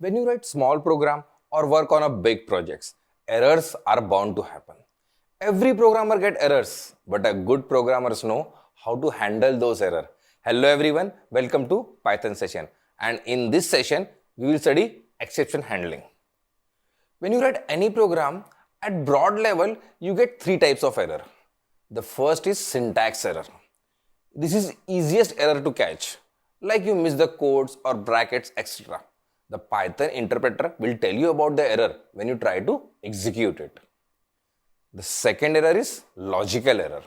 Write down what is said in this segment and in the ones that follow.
When you write small program or work on a big projects, errors are bound to happen. Every programmer get errors, but a good programmers know how to handle those errors. Hello everyone, welcome to Python session. And in this session, we will study exception handling. When you write any program, at broad level, you get three types of error. The first is syntax error. This is easiest error to catch, like you miss the codes or brackets, etc. The Python interpreter will tell you about the error when you try to execute it. The second error is logical error.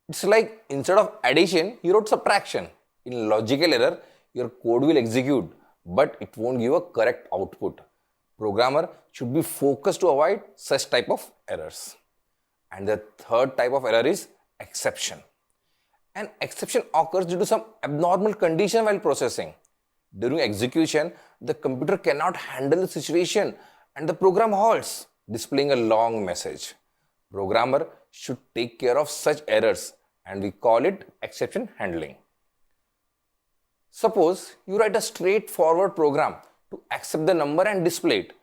It's like instead of addition, you wrote subtraction. In logical error, your code will execute, but it won't give a correct output. Programmer should be focused to avoid such type of errors. And the third type of error is exception. An exception occurs due to some abnormal condition while processing. During execution, the computer cannot handle the situation and the program halts, displaying a long message. Programmer should take care of such errors and we call it exception handling. Suppose you write a straightforward program to accept the number and display it.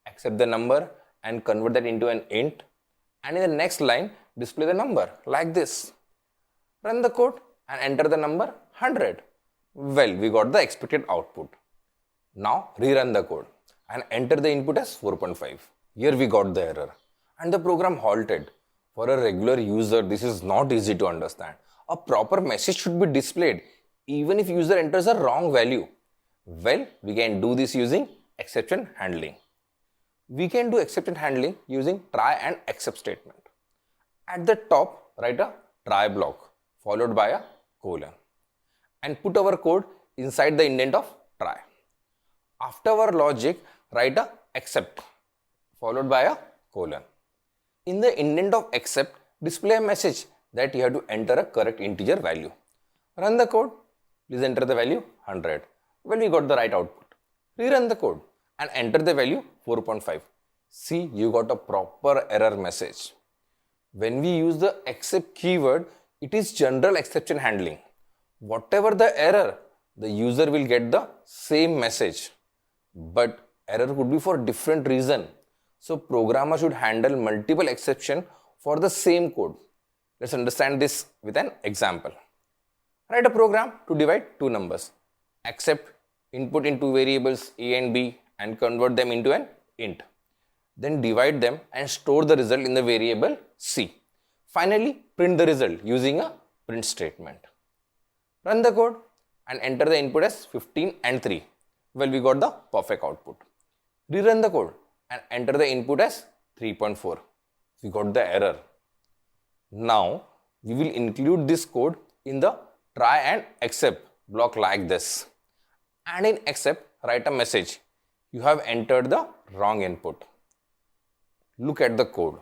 Accept the number and convert that into an int, and in the next line display the number like this. Run the code and enter the number 100. Well, we got the expected output. Now rerun the code and enter the input as 4.5. Here we got the error and the program halted. For a regular user, this is not easy to understand. A proper message should be displayed even if user enters a wrong value. Well, we can do this using exception handling. We can do exception handling using try and except statement. At the top, write a try block followed by a colon and put our code inside the indent of try. After our logic, write a except followed by a colon. In the indent of except, display a message that you have to enter a correct integer value. Run the code. Please enter the value 100. Well, we got the right output. Rerun the code and enter the value 4.5. See, you got a proper error message. When we use the except keyword, it is general exception handling. Whatever the error, the user will get the same message. But error could be for different reason. So programmer should handle multiple exception for the same code. Let's understand this with an example. Write a program to divide two numbers. Accept input into variables a and b and convert them into an int. Then divide them and store the result in the variable c. Finally, print the result using a print statement. Run the code and enter the input as 15 and 3. Well, we got the perfect output. Rerun the code and enter the input as 3.4. We got the error. Now, we will include this code in the try and except block like this. And in except, write a message. You have entered the wrong input. Look at the code.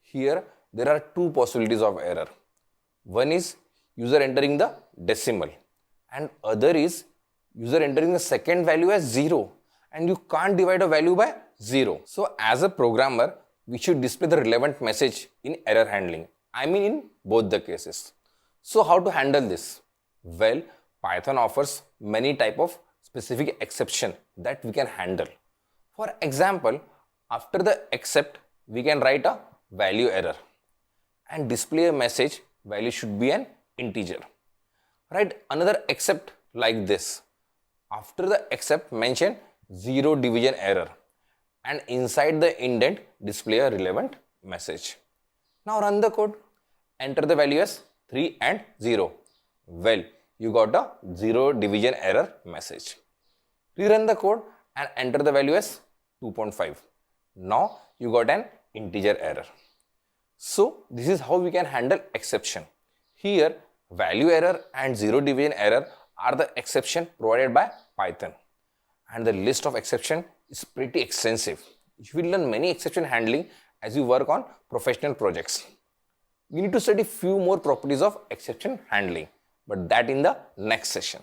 Here, there are two possibilities of error. One is user entering the decimal and other is user entering the second value as 0 and you can't divide a value by 0. So as a programmer, we should display the relevant message in error handling. I mean in both the cases. So how to handle this? Well, Python offers many type of specific exception that we can handle. For example, after the except, we can write a value error and display a message value should be an integer. Write another except like this. After the except, mention zero division error and inside the indent display a relevant message. Now run the code. Enter the value as 3 and 0. Well, you got a zero division error message. Rerun the code and enter the value as 2.5. Now you got an integer error. So this is how we can handle exception. Here, value error and zero division error are the exception provided by Python. And the list of exception is pretty extensive. You will learn many exception handling as you work on professional projects. We need to study few more properties of exception handling, but that in the next session.